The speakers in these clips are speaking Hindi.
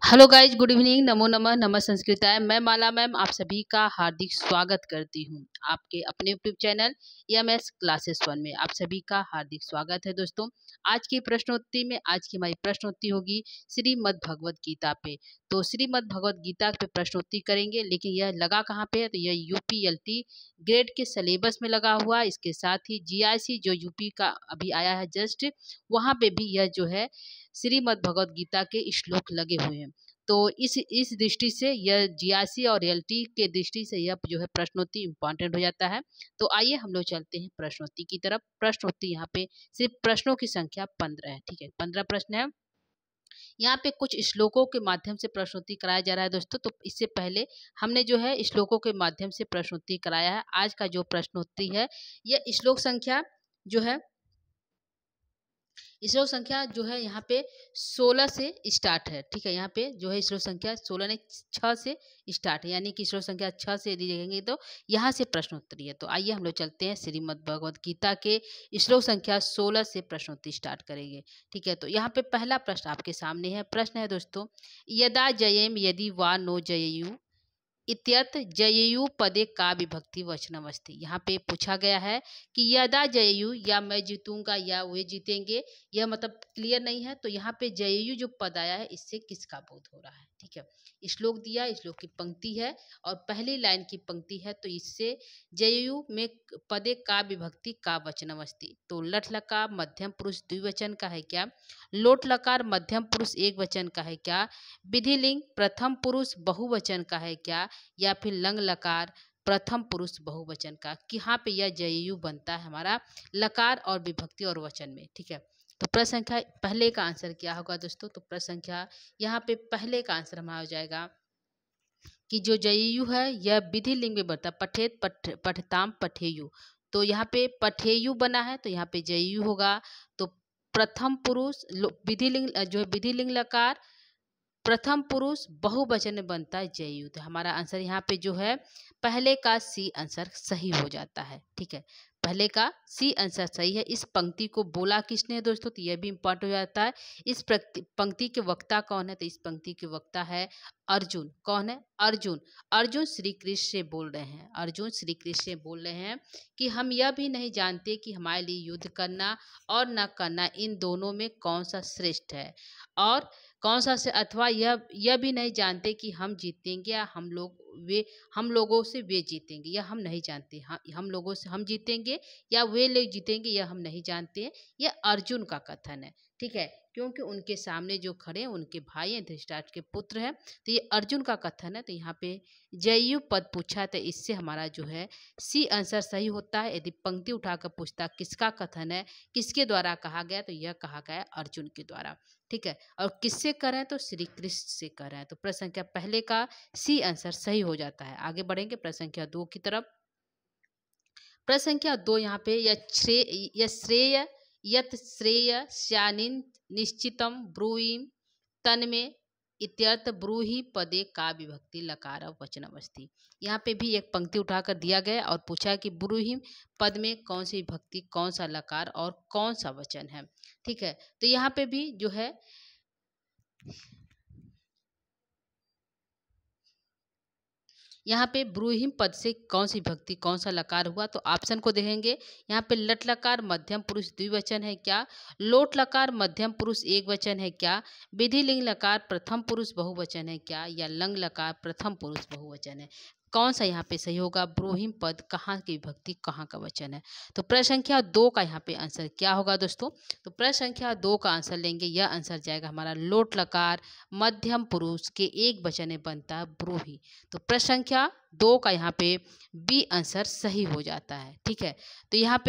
Hello guys, good evening. नमो नमः, नमः संस्कृताय। मैं माला मैम आप सभी का हार्दिक स्वागत करती हूँ आपके अपने यूट्यूब चैनल EMS क्लासेस 1 में। आप सभी का हार्दिक स्वागत है दोस्तों। आज की प्रश्नोत्तरी में आज की हमारी प्रश्नोत्तरी होगी श्रीमद् भगवद गीता पे। तो श्रीमद् भगवद गीता पे प्रश्नोत्तरी करेंगे, लेकिन यह लगा कहाँ पे है? तो यह UPLT ग्रेड के सिलेबस में लगा हुआ है। इसके साथ ही GIC जो यूपी का अभी आया है जस्ट, वहाँ पे भी यह जो है श्रीमद् भगवद गीता के श्लोक लगे हुए हैं। तो इस दृष्टि से यह GIC और LT के दृष्टि से यह जो है प्रश्नोत्तरी इम्पॉर्टेंट हो जाता है। तो आइए हम लोग चलते हैं प्रश्नोत्तरी की तरफ। प्रश्नोत्तरी यहाँ पे सिर्फ प्रश्नों की संख्या 15 है। ठीक है, 15 प्रश्न है। यहाँ पे कुछ श्लोकों के माध्यम से प्रश्नोत्तरी कराया जा रहा है दोस्तों। तो इससे पहले हमने जो है श्लोकों के माध्यम से प्रश्नोत्तरी कराया है। आज का जो प्रश्नोत्तरी है यह श्लोक संख्या जो है श्लोक संख्या जो है यहाँ पे 16 से स्टार्ट है। ठीक है, यहाँ पे जो है श्लोक संख्या 16 ने 6 से स्टार्ट है, यानी कि श्लोक संख्या 6 से यदि देखेंगे तो यहाँ से प्रश्नोत्तरी है। तो आइए हम लोग चलते हैं श्रीमद् भगवद गीता के श्लोक संख्या 16 से प्रश्नोत्तरी स्टार्ट करेंगे। ठीक है, तो यहाँ पे पहला प्रश्न आपके सामने है। प्रश्न है दोस्तों, यदा जयेम यदि वा नो जयेयु इत्यर्थ जययु पदे का विभक्ति वचनमस्ति। यहाँ पे पूछा गया है कि यदा जययु या मैं जीतूंगा या वे जीतेंगे, यह मतलब क्लियर नहीं है। तो यहाँ पे जययु जो पद आया है इससे किसका बोध हो रहा है? ठीक है, श्लोक दिया, श्लोक की पंक्ति है और पहली लाइन की पंक्ति है। तो इससे जययु में पदे का विभक्ति का वचनमस्ति। तो लट लकार मध्यम पुरुष द्विवचन का है क्या? लोट लकार मध्यम पुरुष एक वचन का है क्या? विधिलिंग प्रथम पुरुष बहुवचन का है क्या? या फिर लंग लकार प्रथम पुरुष बहुवचन का? कि यहाँ पे यह जययु बनता है हमारा लकार और विभक्ति और वचन में। ठीक है, तो प्रश्न संख्या पहले का आंसर क्या होगा दोस्तों? तो प्रश्न संख्या यहाँ पे पहले का आंसर हमारा हो जाएगा कि जो जययु है यह विधि लिंग में बनता है। पठेत पठताम पठेयु। तो यहाँ पे पठेयु बना है तो यहाँ पे जययु होगा। तो प्रथम पुरुष विधि लिंग जो है विधि लिंग लकार प्रथम पुरुष बहुवचन में बनता है जययु। तो हमारा आंसर यहाँ पे जो है पहले का सी आंसर सही हो जाता है। ठीक है, पहले का सी आंसर सही है। इस पंक्ति को बोला किसने है दोस्तों? तो यह भी इम्पोर्टेंट हो जाता है। इस पंक्ति के वक्ता कौन है? तो इस पंक्ति के वक्ता है अर्जुन। कौन है? अर्जुन। अर्जुन श्री कृष्ण से बोल रहे हैं। अर्जुन श्री कृष्ण से बोल रहे हैं कि हम यह भी नहीं जानते कि हमारे लिए युद्ध करना और न करना इन दोनों में कौन सा श्रेष्ठ है, और कौन सा से अथवा यह भी नहीं जानते कि हम जीतेंगे या हम लोगों से वे जीतेंगे, यह हम नहीं जानते। हम लोगों से हम जीतेंगे या वे लोग जीतेंगे, यह हम नहीं जानते हैं। यह अर्जुन का कथन है। ठीक है, क्योंकि उनके सामने जो खड़े हैं उनके भाई हैं, धृतराष्ट्र के पुत्र हैं। तो ये अर्जुन का कथन है। तो यहाँ पे जययु पद पूछा तो इससे हमारा जो है सी आंसर सही होता है। यदि पंक्ति उठाकर पूछता किसका कथन है, किसके द्वारा कहा गया, तो यह कहा गया अर्जुन के द्वारा। ठीक है, और किससे कर रहे हैं? तो श्री कृष्ण से कर रहे हैं। तो प्रश्न संख्या पहले का सी आंसर सही हो जाता है। आगे बढ़ेंगे प्रश्न संख्या 2 की तरफ। प्रश्न संख्या 2 यहाँ पे श्रेय यत श्रेय श्यानिन निश्चितम ब्रूहिम तन्मे इत्यर्थ ब्रूहि पदे का विभक्ति लकार वचनमस्ति। यहाँ पे भी एक पंक्ति उठाकर दिया गया और पूछा कि ब्रूहिम पद में कौन सी विभक्ति, कौन सा लकार और कौन सा वचन है। ठीक है, तो यहाँ पे भी जो है यहाँ पे ब्रूहिम पद से कौन सी भक्ति, कौन सा लकार हुआ? तो ऑप्शन को देखेंगे। यहाँ पे लट लकार मध्यम पुरुष द्विवचन है क्या? लोट लकार मध्यम पुरुष एक वचन है क्या? विधि लिंग लकार प्रथम पुरुष बहुवचन है क्या? या लंग लकार प्रथम पुरुष बहुवचन है? कौन सा यहाँ पे सही होगा? ब्रूहिम पद कहाँ की विभक्ति, कहाँ का वचन है? तो प्रश्न संख्या 2 का यहाँ पे आंसर क्या होगा दोस्तों? तो प्रश्न संख्या 2 का आंसर लेंगे। यह आंसर जाएगा हमारा लोट लकार मध्यम पुरुष के एक वचन में बनता है ब्रूहि। तो प्रश्न संख्या 2 का यहाँ पे बी आंसर सही हो जाता है। ठीक है, तो यहाँ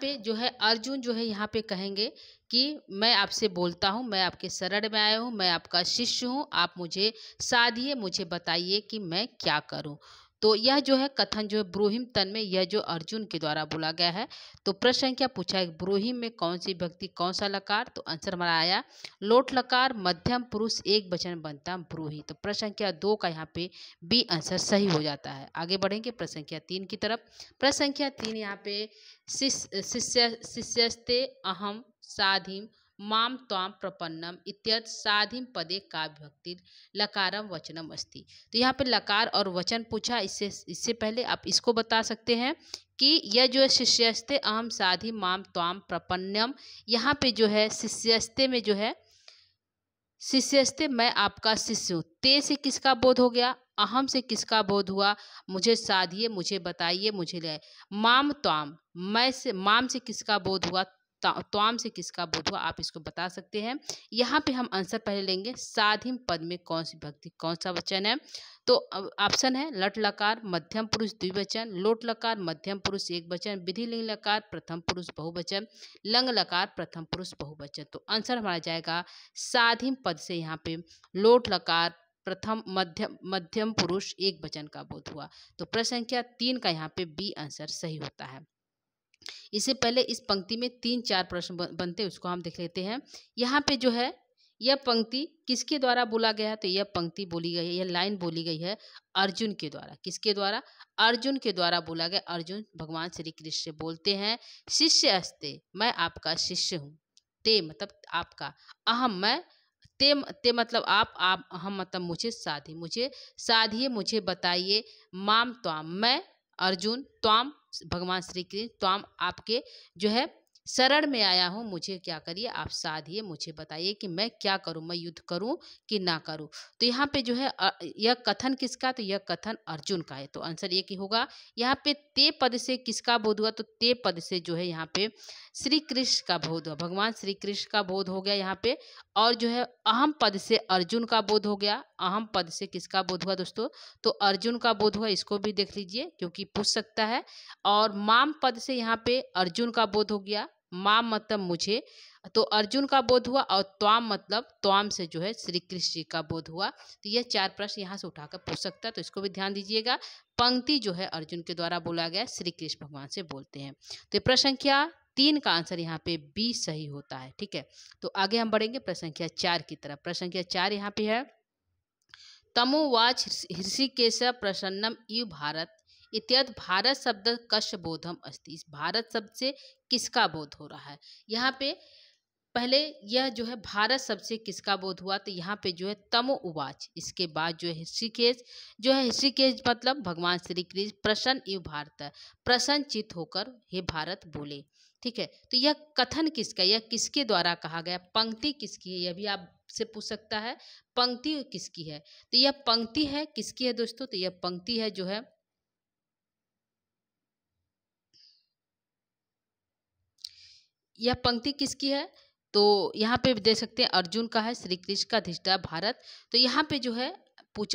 पे जो है अर्जुन जो है यहाँ पे कहेंगे कि मैं आपसे बोलता हूँ, मैं आपके शरण में आया हूँ, मैं आपका शिष्य हूँ, आप मुझे साधिए, मुझे बताइए कि मैं क्या करूँ। तो यह जो है कथन जो है ब्रूहिम तन में यह जो अर्जुन के द्वारा बोला गया है। तो प्रश्न संख्या पूछा है ब्रूहिम में कौन सी विभक्ति कौन सा लकार, तो आंसर हमारा आया लोट लकार मध्यम पुरुष एक वचन बनता ब्रूहि। तो प्रश्न संख्या 2 का यहाँ पे बी आंसर सही हो जाता है। आगे बढ़ेंगे प्रश्न संख्या 3 की तरफ। प्रश्न संख्या 3 यहाँ पे शिष्यस्ते अहम साधिम माम त्वाम प्रपन्नम इत्यर्थ साधिम पदे का विभक्ति लकारम वचनम अस्ति। तो यहाँ पे लकार और वचन पूछा। इससे पहले आप इसको बता सकते हैं कि यह जो है शिष्यस्ते अहम साधि माम त्वाम प्रपन्नम, यहाँ पे जो है शिष्यस्ते में जो है शिष्यस्ते मैं आपका शिष्य हूँ, ते से किसका बोध हो गया, अहम से किसका बोध हुआ, मुझे साधिए मुझे बताइए मुझे ले, माम त्वाम मैं से माम से किसका बोध हुआ, त्वाम से किसका बोध हुआ, आप इसको बता सकते हैं। यहाँ पे हम आंसर पहले लेंगे साधिम पद में कौन सी विभक्ति कौन सा वचन है। तो ऑप्शन है लट लकार मध्यम पुरुष द्विवचन, लोट लकार मध्यम पुरुष एक वचन, विधि लिंग लकार प्रथम पुरुष बहुवचन, लंग लकार प्रथम पुरुष बहुवचन। तो आंसर हमारा जाएगा साधिम पद से यहाँ पे लोट लकार प्रथम मध्यम पुरुष एक वचन का बोध हुआ। तो प्रश्न संख्या 3 का यहाँ पे बी आंसर सही होता है। इससे पहले इस पंक्ति में 3-4 प्रश्न बनते हैं, उसको हम देख लेते हैं। यहाँ पे जो है यह पंक्ति किसके द्वारा बोला गया है, तो यह पंक्ति बोली गई है, यह लाइन बोली गई है अर्जुन के द्वारा। किसके द्वारा, अर्जुन के द्वारा बोला गया। अर्जुन भगवान श्री कृष्ण बोलते हैं शिष्य अस्ते मैं आपका शिष्य हूँ, ते मतलब आपका, अहम मैं, ते मतलब आप अहम मतलब मुझे साधिए मुझे बताइए, माम त्वाम मैं अर्जुन, त्वाम भगवान श्री कृष्ण, त्वाम आपके जो है शरण में आया हूँ, मुझे क्या करिए आप साधिए मुझे बताइए कि मैं क्या करूँ, मैं युद्ध करूँ कि ना करूँ। तो यहाँ पे जो है यह कथन किसका, तो यह कथन अर्जुन का है। तो आंसर ये की होगा। यहाँ पे ते पद से किसका बोध हुआ, तो ते पद से जो है यहाँ पे श्री कृष्ण का बोध हुआ, भगवान श्री कृष्ण का बोध हो गया यहाँ पे। और जो है अहम पद से अर्जुन का बोध हो गया। अहम पद से किसका बोध हुआ दोस्तों, तो अर्जुन का बोध हुआ। इसको भी देख लीजिए क्योंकि पूछ सकता है। और माम पद से यहाँ पे अर्जुन का बोध हो गया, माम मतलब मुझे, तो अर्जुन का बोध हुआ। और त्वाम मतलब त्वाम से जो है श्री कृष्ण जी का बोध हुआ। तो यह 4 प्रश्न यहाँ से उठाकर पूछ सकता है, तो इसको भी ध्यान दीजिएगा। पंक्ति जो है अर्जुन के द्वारा बोला गया, श्री कृष्ण भगवान से बोलते हैं। तो प्रश्न संख्या 3 का आंसर यहाँ पे बी सही होता है। ठीक है, तो आगे हम बढ़ेंगे प्रश्न संख्या 4 की तरफ। प्रश्न संख्या 4 यहाँ पे है तमुवाच ऋषिकेश प्रसन्नम इव भारत इत्यर्थ भारत शब्द कश बोधम अस्ति। इस भारत शब्द से किसका बोध हो रहा है। यहाँ पे पहले यह जो है भारत शब्द से किसका बोध हुआ, तो यहाँ पे जो है तमो उवाच, इसके बाद जो है ऋषिकेश, जो है ऋषिकेश मतलब भगवान श्री कृष्ण प्रसन्न इव भारत प्रसन्नचित होकर हे भारत बोले। ठीक है, तो यह कथन किसका, यह किसके द्वारा कहा गया, पंक्ति किसकी है, यह भी आपसे पूछ सकता है पंक्ति किसकी है। तो यह पंक्ति है किसकी है दोस्तों, तो यह पंक्ति है जो है यह पंक्ति किसकी है, तो यहाँ पे देख सकते हैं अर्जुन का है, श्री कृष्ण का धिष्ठा भारत। तो यहाँ पे जो है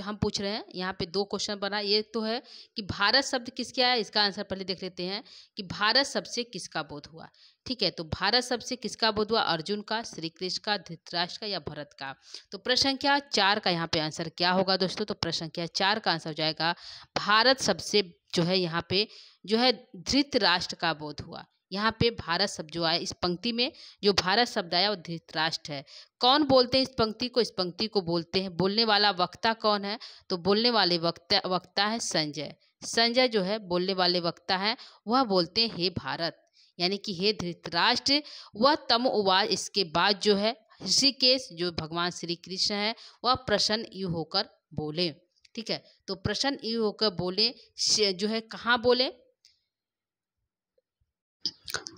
हम पूछ रहे हैं, यहाँ पे 2 क्वेश्चन बना। ये तो है कि भारत शब्द किसके आया, इसका आंसर पहले देख लेते हैं कि भारत शब्द से किसका बोध हुआ। ठीक है, तो भारत शब्द से किसका बोध हुआ, अर्जुन का, श्री कृष्ण का, धृतराष्ट्र का या भरत का। तो प्रश्न संख्या 4 का यहाँ पे आंसर क्या होगा दोस्तों, तो प्रश्न संख्या 4 का आंसर हो जाएगा भारत शब्द से जो है यहाँ पे जो है धृतराष्ट्र का बोध हुआ। यहाँ पे भारत शब्द जो आया इस पंक्ति में, जो भारत शब्द आया वो धृतराष्ट्र है। कौन बोलते हैं इस पंक्ति को, इस पंक्ति को बोलते हैं, बोलने वाला वक्ता कौन है, तो बोलने वाले वक्ता है संजय। संजय जो है बोलने वाले वक्ता है, वह बोलते हैं हे भारत, यानी कि हे धृतराष्ट्र। वह तम उवाच, इसके बाद जो है ऋषिकेश जो भगवान श्री कृष्ण है वह प्रसन्न यू होकर बोले। ठीक है, तो प्रसन्न यू होकर बोले जो है कहाँ बोले,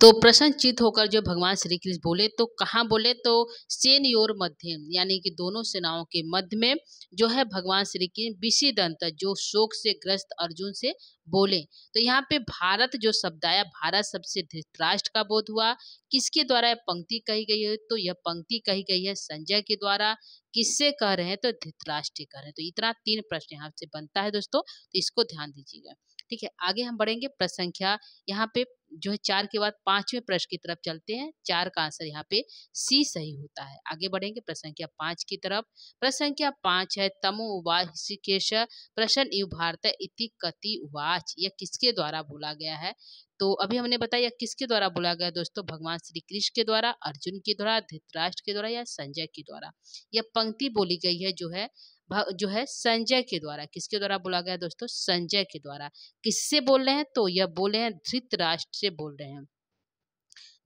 तो प्रसन्नचित होकर जो भगवान श्री कृष्ण बोले तो कहाँ बोले, तो सेनयोर मध्य, यानी कि दोनों सेनाओं के मध्य में जो है भगवान श्री कृष्ण विषिदंत जो शोक से ग्रस्त अर्जुन से बोले। तो यहाँ पे भारत जो शब्द आया, भारत शब्द से धृतराष्ट्र का बोध हुआ। किसके द्वारा यह पंक्ति कही गई है, तो यह पंक्ति कही गई है संजय के द्वारा। किससे कह रहे हैं, तो धृतराष्ट्र कह रहे हैं। तो इतना 3 प्रश्न यहाँ से बनता है दोस्तों, तो इसको ध्यान दीजिएगा। ठीक है, आगे हम बढ़ेंगे प्रश्न संख्या यहाँ पे जो है 4 के बाद 5वें प्रश्न की तरफ चलते हैं। 4 का आंसर यहाँ पे सी सही होता है। आगे बढ़ेंगे प्रश्न संख्या 5 की तरफ। प्रश्न संख्या 5 है तमु उवाच ऋषिकेश प्रश्न इव भारत इति कति उवाच। यह किसके द्वारा बोला गया है? तो अभी हमने बताया किसके द्वारा बोला गया दोस्तों, भगवान श्री कृष्ण के द्वारा, अर्जुन के द्वारा, धृतराष्ट्र के द्वारा या संजय के द्वारा। यह पंक्ति बोली गई है जो है संजय के द्वारा। किसके द्वारा बोला गया दोस्तों? संजय के द्वारा। किससे बोल रहे हैं? तो यह बोल रहे हैं धृतराष्ट्र से बोल रहे हैं।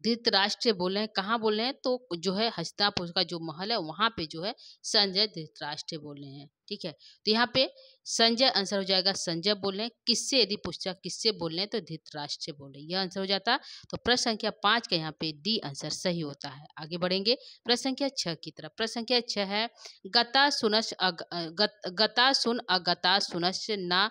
धृतराष्ट्र से बोल रहे हैं। कहाँ बोल रहे हैं? तो जो है हस्तिनापुर का जो महल है वहां पे जो है संजय धृतराष्ट्र से बोल रहे हैं। ठीक है, तो यहाँ पे संजय आंसर हो जाएगा। संजय बोल रहे हैं। किससे यदि पूछा किससे बोल रहे हैं तो धृतराष्ट्र से बोल रहे हैं, यह आंसर हो जाता। तो प्रश्न संख्या 5 का यहाँ पे डी आंसर सही होता है। आगे बढ़ेंगे प्रश्न संख्या 6 की तरफ। प्रश्न संख्या 6 है गता सुन अगता सुनश ना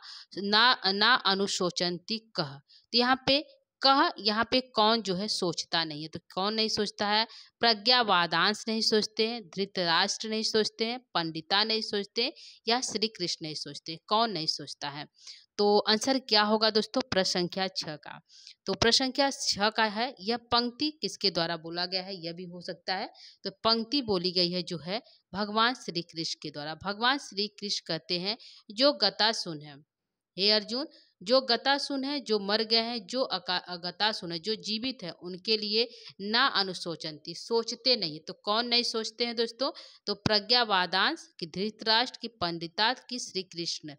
अनुशोचंती कह। तो यहाँ पे कह, यहाँ पे कौन जो है सोचता नहीं है, तो कौन नहीं सोचता है? प्रज्ञावादांश नहीं सोचते हैं, धृतराष्ट्र नहीं सोचते हैं, पंडिता नहीं सोचते या श्री कृष्ण नहीं सोचते। कौन नहीं सोचता है? तो आंसर क्या होगा दोस्तों प्रश्न संख्या 6 का? तो प्रश्न संख्या 6 का है यह पंक्ति किसके द्वारा बोला गया है, यह भी हो सकता है। तो पंक्ति बोली गई है जो है भगवान श्री कृष्ण के द्वारा। भगवान श्री कृष्ण कहते हैं जो गता सुन है, हे अर्जुन, जो गता सुन है, जो मर गए हैं, जो अगता सुन है, जो जीवित है, उनके लिए ना अनुशोचंती, सोचते नहीं। तो कौन नहीं सोचते हैं दोस्तों? तो प्रज्ञावादांश की धृतराष्ट्र की पंडिता की श्री कृष्ण।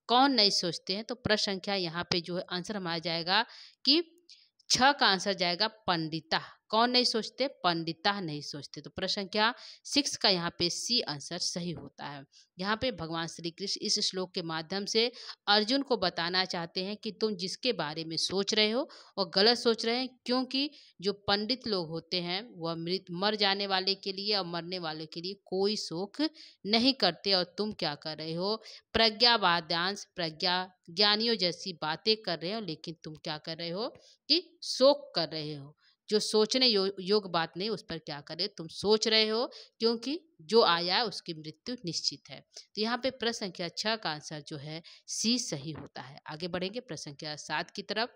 कौन नहीं सोचते हैं? तो प्रश्न संख्या यहाँ पे जो है आंसर हमारा जाएगा कि 6 का आंसर जाएगा पंडिता। कौन नहीं सोचते? पंडिता नहीं सोचते। तो प्रश्न संख्या 6 का यहाँ पे सी आंसर सही होता है। यहाँ पे भगवान श्री कृष्ण इस श्लोक के माध्यम से अर्जुन को बताना चाहते हैं कि तुम जिसके बारे में सोच रहे हो वो गलत सोच रहे हैं, क्योंकि जो पंडित लोग होते हैं वह मर जाने वाले के लिए और मरने वाले के लिए कोई शोक नहीं करते, और तुम क्या कर रहे हो? प्रज्ञावादांश प्रज्ञा ज्ञानियों जैसी बातें कर रहे हो, लेकिन तुम क्या कर रहे हो कि शोक कर रहे हो। जो सोचने योग बात नहीं, उस पर क्या करे? तुम सोच रहे हो, क्योंकि जो आया है उसकी मृत्यु निश्चित है। तो यहाँ पे प्रश्न संख्या 6 का आंसर जो है सी सही होता है। आगे बढ़ेंगे प्रश्न संख्या 7 की तरफ।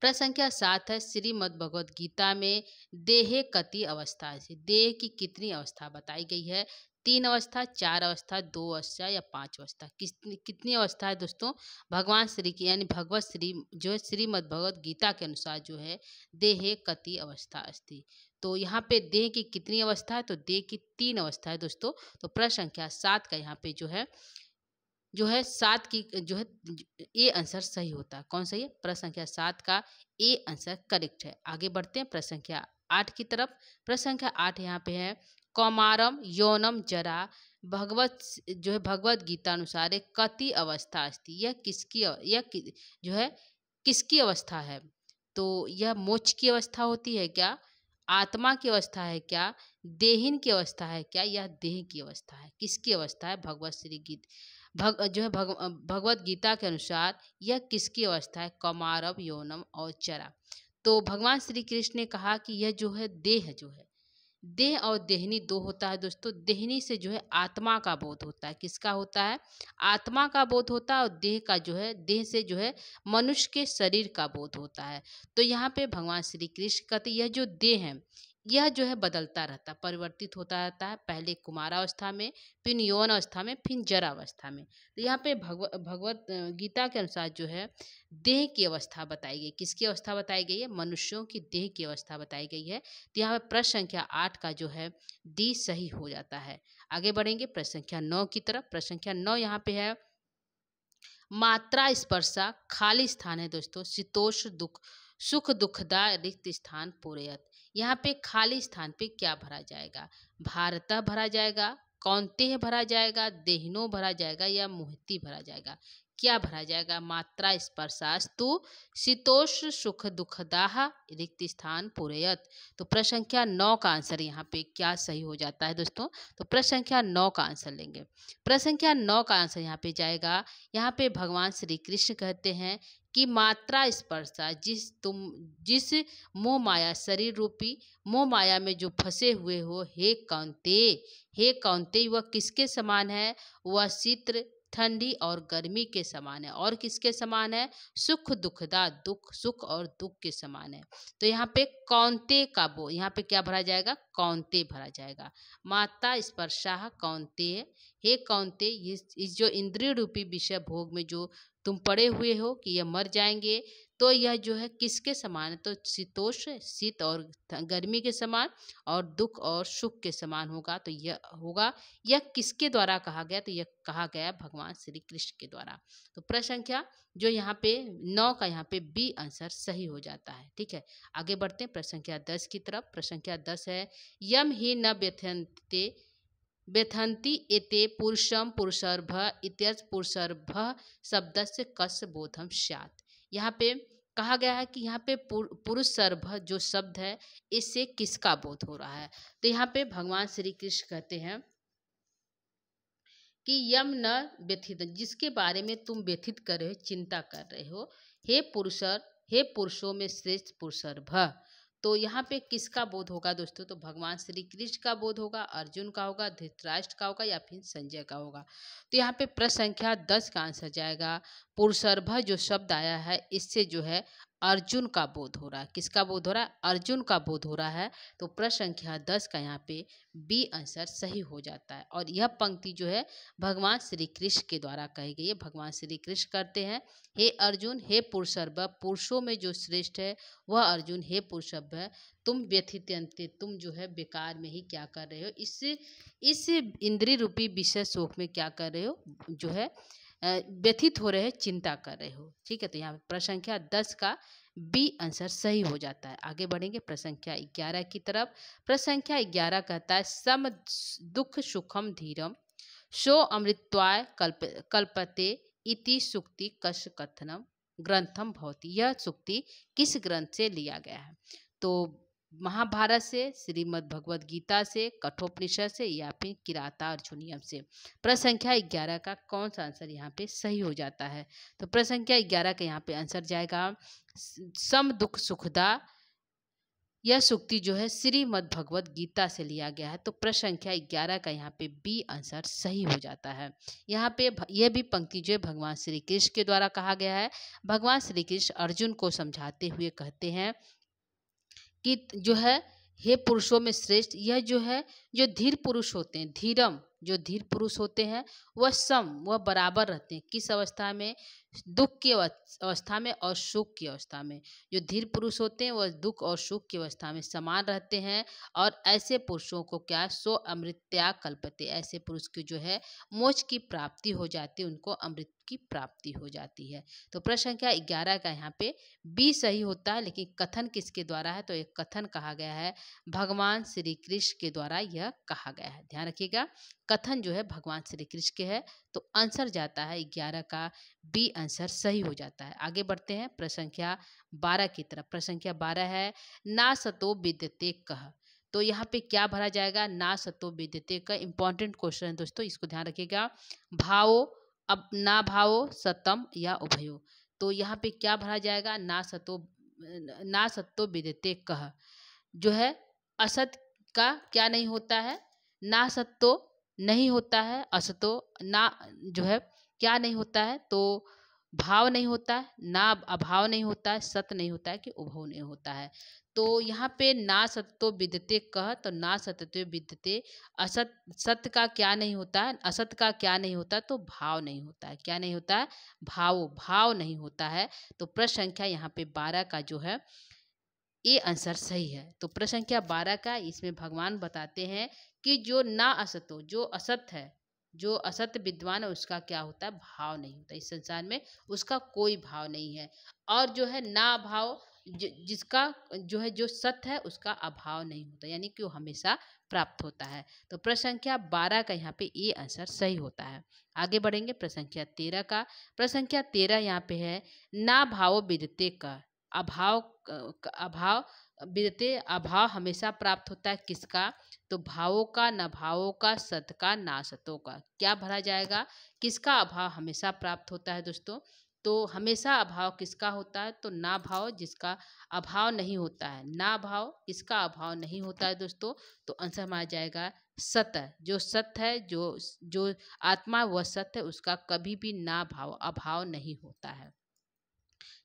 प्रश्न संख्या 7 है श्रीमद् भगवद गीता में देहे कति अवस्था है। देह की कितनी अवस्था बताई गई है? 3 अवस्था, 4 अवस्था, 2 अवस्था या 5 अवस्था? कितनी अवस्था है दोस्तों? भगवान श्री की यानी भगवत श्री जो है श्रीमद् भगवद गीता के अनुसार जो है देहे कति अवस्था अस्ति। तो यहाँ पे देह की कितनी अवस्था है? तो देह की 3 अवस्था है दोस्तों। तो प्रश्न संख्या 7 का यहाँ पे जो है 7 की जो है ए आंसर सही होता है। कौन सही है? प्रश्न संख्या 7 का ए आंसर करेक्ट है। आगे बढ़ते हैं प्रश्न संख्या 8 की तरफ। प्रश्न संख्या 8 यहाँ पे है कौमारम यौनम जरा जो है भगवत गीता अनुसार एक कति अवस्था अस्ति। जो है किसकी अवस्था है? तो यह मोक्ष की अवस्था होती है क्या? आत्मा की अवस्था है क्या? देहीन की अवस्था है क्या? यह देह की अवस्था है? किसकी अवस्था है? भगवत श्री भगवत गीता के अनुसार यह किसकी अवस्था है? कौमारव यौनम और चरा। तो भगवान श्री कृष्ण ने कहा कि यह जो है देह और देहनी 2 होता है दोस्तों। देहनी से जो है आत्मा का बोध होता है। किसका होता है? आत्मा का बोध होता है। और देह से जो है मनुष्य के शरीर का बोध होता है। तो यहाँ पे भगवान श्री कृष्ण कहते यह जो देह है यह जो है बदलता रहता है, परिवर्तित होता रहता है। पहले कुमारावस्था में, फिर यौन अवस्था में, फिर जरा अवस्था में। तो यहाँ पे भगवत गीता के अनुसार जो है देह की अवस्था बताई गई। किसकी अवस्था बताई गई है? मनुष्यों की देह की अवस्था बताई गई है। तो यहाँ पे प्रश्न संख्या 8 का जो है डी सही हो जाता है। आगे बढ़ेंगे प्रश्न संख्या 9 की तरफ। प्रश्न संख्या 9 यहाँ पे है मात्रा स्पर्शा खाली स्थान है दोस्तों। शीतोष्ण दुख सुख दुखदा रिक्त स्थान पूरयत। यहाँ पे खाली स्थान पे क्या भरा जाएगा? भारतः भरा जाएगा, कौन्तेय भरा जाएगा, देहिनो भरा जाएगा या मुहति भरा जाएगा? क्या भरा जाएगा? मात्रा स्पर्शास्तु शीतोष्ण सुख दुखदाह रिक्त स्थान पूरयत। तो प्रश्न संख्या 9 का आंसर यहाँ पे क्या सही हो जाता है दोस्तों? तो प्रश्न संख्या 9 का आंसर लेंगे। प्रश्न संख्या 9 का आंसर यहाँ पे जाएगा। यहाँ पे भगवान श्री कृष्ण कहते हैं कि मात्रा स्पर्शा जिस मोह माया शरीर रूपी मोह माया में जो फंसे हुए हो, हे कौन्तेय वह किसके समान है? वह ठंडी और गर्मी के समान है। और किसके समान है? सुख दुखदा, दुख सुख और दुख के समान है। तो यहाँ पे कौन्ते का बो, यहाँ पे क्या भरा जाएगा? कौन्ते भरा जाएगा। माता स्पर्शाः कौन्तेय, हे कौन्ते, इस जो इंद्रिय रूपी विषय भोग में जो तुम पड़े हुए हो कि यह मर जाएंगे, तो यह जो है किसके समान है? तो शीतोष्ण, शीत और गर्मी के समान, और दुख और सुख के समान होगा। तो यह होगा, यह किसके द्वारा कहा गया? तो यह कहा गया भगवान श्री कृष्ण के द्वारा। तो प्रश्न संख्या जो यहाँ पे 9 का यहाँ पे बी आंसर सही हो जाता है। ठीक है, आगे बढ़ते हैं प्रश्न संख्या 10 की तरफ। प्रश्न संख्या 10 है, यम ही न व्यथन्ते व्यथन्ति एते पुरुषम पुरुषर्भ इत्यर्थ पुरुषर्भ शब्दस्य कस्य बोधम स्यात्। यहाँ पे कहा गया है कि यहाँ पे पुरुष सर्भ जो शब्द है, इससे किसका बोध हो रहा है? तो यहाँ पे भगवान श्री कृष्ण कहते हैं कि यम न व्यथित, जिसके बारे में तुम व्यथित कर रहे हो, चिंता कर रहे हो, हे पुरुषर, हे पुरुषों में श्रेष्ठ पुरुषर्भ। तो यहाँ पे किसका बोध होगा दोस्तों? तो भगवान श्री कृष्ण का बोध होगा, अर्जुन का होगा, धृतराष्ट्र का होगा, या फिर संजय का होगा। तो यहाँ पे प्रश्न संख्या 10 का आंसर जाएगा पुरुषर्भ जो शब्द आया है, इससे जो है अर्जुन का बोध हो रहा है। किसका बोध हो रहा है? अर्जुन का बोध हो रहा है। तो प्रश्न संख्या 10 का यहाँ पे बी आंसर सही हो जाता है। और यह पंक्ति जो है भगवान श्री कृष्ण के द्वारा कही गई है। भगवान श्री कृष्ण करते हैं, हे अर्जुन, हे पुरुषर्भ, पुरुषों में जो श्रेष्ठ है वह अर्जुन, हे पुरुषर्भ, तुम व्यथित्यन्ते, तुम जो है बेकार में ही क्या कर रहे हो? इस इंद्रिय रूपी विषय शोक में क्या कर रहे हो? जो है व्यथित हो रहे हैं, चिंता कर रहे हो। ठीक है, तो यहाँ प्रश्न संख्या 10 का बी आंसर सही हो जाता है। आगे बढ़ेंगे प्रश्न संख्या 11 की तरफ। प्रश्न संख्या 11 कहता है, सम दुख सुखम धीरम सो अमृत्वाय कल्पते इति सुक्ति कश कथनम ग्रंथम भवति। यह सुक्ति किस ग्रंथ से लिया गया है? तो महाभारत से, श्रीमद् भगवद गीता से, कठोपनिषद से, या फिर किराता अर्जुनियम से। प्रश्न संख्या 11 का कौन सा आंसर यहाँ पे सही हो जाता है? तो प्रश्न संख्या 11 का यहाँ पे आंसर जाएगा सम दुख सुखदा। यह सूक्ति जो है श्रीमद् भगवद गीता से लिया गया है। तो प्रश्न संख्या 11 का यहाँ पे बी आंसर सही हो जाता है। यहाँ पे यह भी पंक्ति जो है भगवान श्री कृष्ण के द्वारा कहा गया है। भगवान श्री कृष्ण अर्जुन को समझाते हुए कहते हैं कि जो है, हे पुरुषों में श्रेष्ठ, यह जो है जो धीर पुरुष होते हैं, धीरम, जो धीर पुरुष होते हैं वह सम, वह बराबर रहते हैं। किस अवस्था में? दुख की अवस्था में और सुख की अवस्था में। जो धीर पुरुष होते हैं वह दुख और सुख की अवस्था में समान रहते हैं। और ऐसे पुरुषों को क्या? सो अमृत्या कल्पते, ऐसे पुरुष की जो है मोक्ष की प्राप्ति हो जाती है, उनको अमृत की प्राप्ति हो जाती है। तो प्रश्न संख्या 11 का यहाँ पे बी सही होता है। लेकिन कथन किसके द्वारा है? तो एक कथन कहा गया है भगवान श्री कृष्ण के द्वारा, यह कहा गया है। ध्यान रखिएगा, कथन जो है भगवान श्री कृष्ण के है। तो आंसर जाता है 11 का बी आंसर सही हो जाता है। आगे बढ़ते हैं प्रश्न संख्या 12 की तरफ। प्रश्न संख्या 12 है, ना सतो विद्यते कह। तो यहाँ पे क्या भरा जाएगा? ना सतो विद्यते का इंपॉर्टेंट क्वेश्चन है दोस्तों, इसको ध्यान रखिएगा। भावो, अब ना भावो, सतम या उभयो। तो यहाँ पे क्या भरा जाएगा? ना सतो विद्यते कह। जो है असत का क्या नहीं होता है? ना सत्तो नहीं होता है, असतो ना जो है क्या नहीं होता है? तो भाव नहीं होता है, ना अभाव नहीं होता है, सत नहीं होता है, कि उभव नहीं होता है। तो यहाँ पे ना सत्तो विद्यते कह, तो ना सत्तो विद्यते, असत, सत्य का क्या नहीं होता है? असत का क्या नहीं होता? तो भाव नहीं होता है। क्या नहीं होता है? भाव नहीं होता है। तो प्रश्न संख्या यहाँ पे 12 का जो है ये आंसर सही है। तो प्रश्न संख्या 12 का इसमें भगवान बताते हैं कि जो ना असतो, जो असत है, जो असत विद्वान है, उसका क्या होता है? भाव नहीं होता। इस संसार में उसका कोई भाव नहीं है। और जो है ना अभाव, जिसका जो है जो सत्य है उसका अभाव नहीं होता, यानी कि वो हमेशा प्राप्त होता है। तो प्रश्न संख्या 12 का यहाँ पे ये आंसर सही होता है। आगे बढ़ेंगे प्रश्न संख्या 13 का। प्रश्न संख्या 13 यहाँ पे है, ना भावो विद्यते का। अभाव विद्यते, अभाव हमेशा प्राप्त होता है किसका? तो भावों का, न भावों का, सत का, ना सतों का। क्या भरा जाएगा? किसका अभाव हमेशा प्राप्त होता है दोस्तों? तो हमेशा अभाव किसका होता है? तो ना भाव, जिसका अभाव नहीं होता है। ना भाव, इसका अभाव नहीं होता है दोस्तों। तो आंसर हमारा जाएगा सत्य, जो सत्य है, जो आत्मा वह सत्य है, उसका कभी भी ना भाव अभाव नहीं होता है।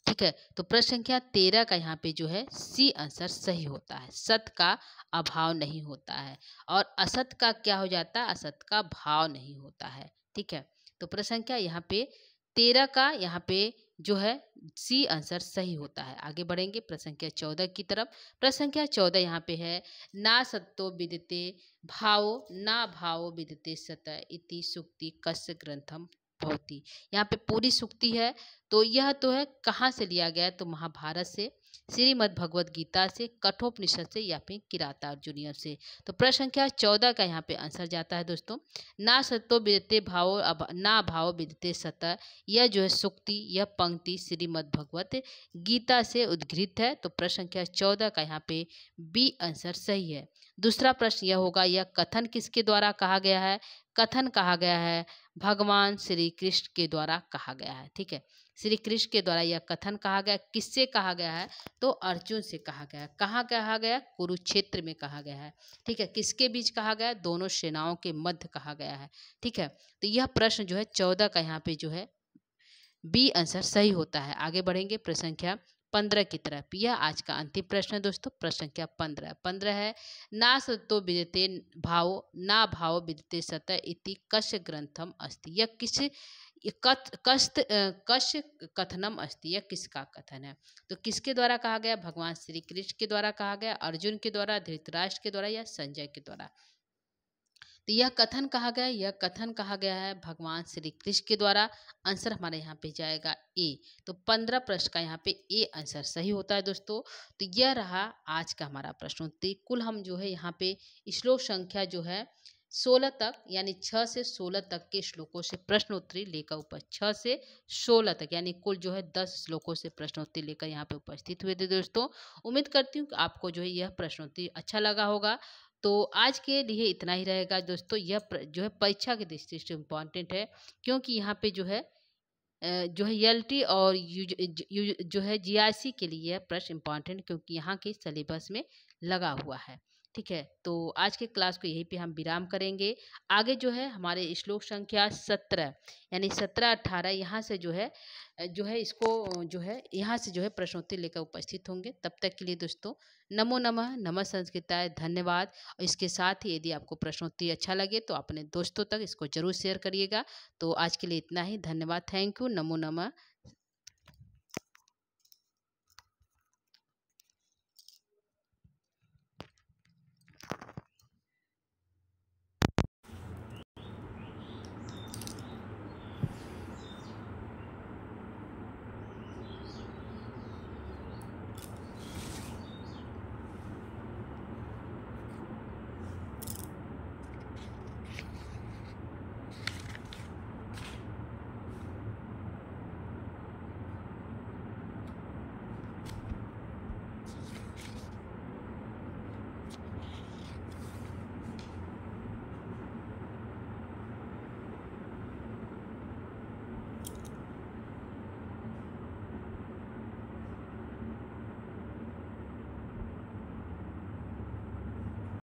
ठीक है, तो प्रश्न संख्या 13 का यहाँ पे जो है सी आंसर सही होता है। सत्य का अभाव नहीं होता है और असत का क्या हो जाता है, असत का भाव नहीं होता है। ठीक है, तो प्रश्न संख्या यहाँ पे 13 का यहाँ पे जो है सी आंसर सही होता है। आगे बढ़ेंगे प्रश्न संख्या 14 की तरफ। प्रश्न संख्या 14 यहाँ पे है, ना सत्तो विदिते भावो ना भावो विदिते सत इति सुक्ति कस्य ग्रंथम भवति। यहाँ पे पूरी सुक्ति है, तो यह तो है कहाँ से लिया गया है, तो महाभारत से, श्रीमद् भगवत गीता से, कठोपनिषद से या फिर किरातार्जुनीय से। तो प्रश्न संख्या 14 का यहाँ पे आंसर जाता है दोस्तों, ना सत्तो विदते भावो ना भावो विदते सत। यह जो है सुक्ति, यह पंक्ति श्रीमद् भगवत गीता से उद्घृत है। तो प्रश्न संख्या 14 का यहाँ पे बी आंसर सही है। दूसरा प्रश्न यह होगा, यह कथन किसके द्वारा कहा गया है, कथन कहा गया है भगवान श्री कृष्ण के द्वारा कहा गया है। ठीक है, श्री कृष्ण के द्वारा यह कथन कहा गया। किससे कहा गया है, तो अर्जुन से कहा गया। कहाँ कहा गया, कुरुक्षेत्र में कहा गया है। ठीक है, किसके बीच कहा गया, दोनों सेनाओं के मध्य कहा गया है। ठीक है, तो यह प्रश्न जो है 14 का यहाँ पे जो है बी आंसर सही होता है। आगे बढ़ेंगे प्रश्न संख्या 15 की तरफ। यह आज का अंतिम प्रश्न है दोस्तों, प्रश्न संख्या 15 है, ना सत्तो विदते भावो ना भावो विदते सत इति कस्य ग्रंथम अस्ति। यह किस कस्य कथनम अस्ति, यह किसका कथन है, तो किसके द्वारा कहा गया, भगवान श्री कृष्ण के द्वारा कहा गया, अर्जुन के द्वारा, धृतराष्ट्र के द्वारा या संजय के द्वारा। तो यह कथन कहा गया, यह कथन कहा गया है भगवान श्री कृष्ण के द्वारा। आंसर हमारे यहाँ पे जाएगा ए। तो 15 प्रश्न का यहाँ पे ए आंसर सही होता है दोस्तों। तो यह रहा आज का हमारा प्रश्नोत्तरी। कुल हम जो है यहाँ पे श्लोक संख्या जो है 16 तक, यानी 6 से 16 तक के श्लोकों से प्रश्नोत्तरी लेकर 6 से 16 तक, यानी कुल जो है 10 श्लोकों से प्रश्नोत्तरी लेकर यहाँ पे उपस्थित हुए थे दोस्तों। उम्मीद करती हूँ कि आपको जो है यह प्रश्नोत्तरी अच्छा लगा होगा। तो आज के लिए इतना ही रहेगा दोस्तों। यह जो है परीक्षा की दृष्टि से इम्पॉर्टेंट है, क्योंकि यहाँ पे जो है एलटी और जो है जीआईसी के लिए यह प्रश्न इम्पॉर्टेंट, क्योंकि यहाँ के सिलेबस में लगा हुआ है। ठीक है, तो आज के क्लास को यहीं पे हम विराम करेंगे। आगे जो है हमारे श्लोक संख्या 17 यानी 17-18 यहाँ से जो है इसको जो है यहाँ से जो है प्रश्नोत्तरी लेकर उपस्थित होंगे। तब तक के लिए दोस्तों नमो नमः, नमः संस्कृताय, धन्यवाद। और इसके साथ ही यदि आपको प्रश्नोत्तरी अच्छा लगे तो अपने दोस्तों तक इसको जरूर शेयर करिएगा। तो आज के लिए इतना ही, धन्यवाद, थैंक यू, नमो नमः।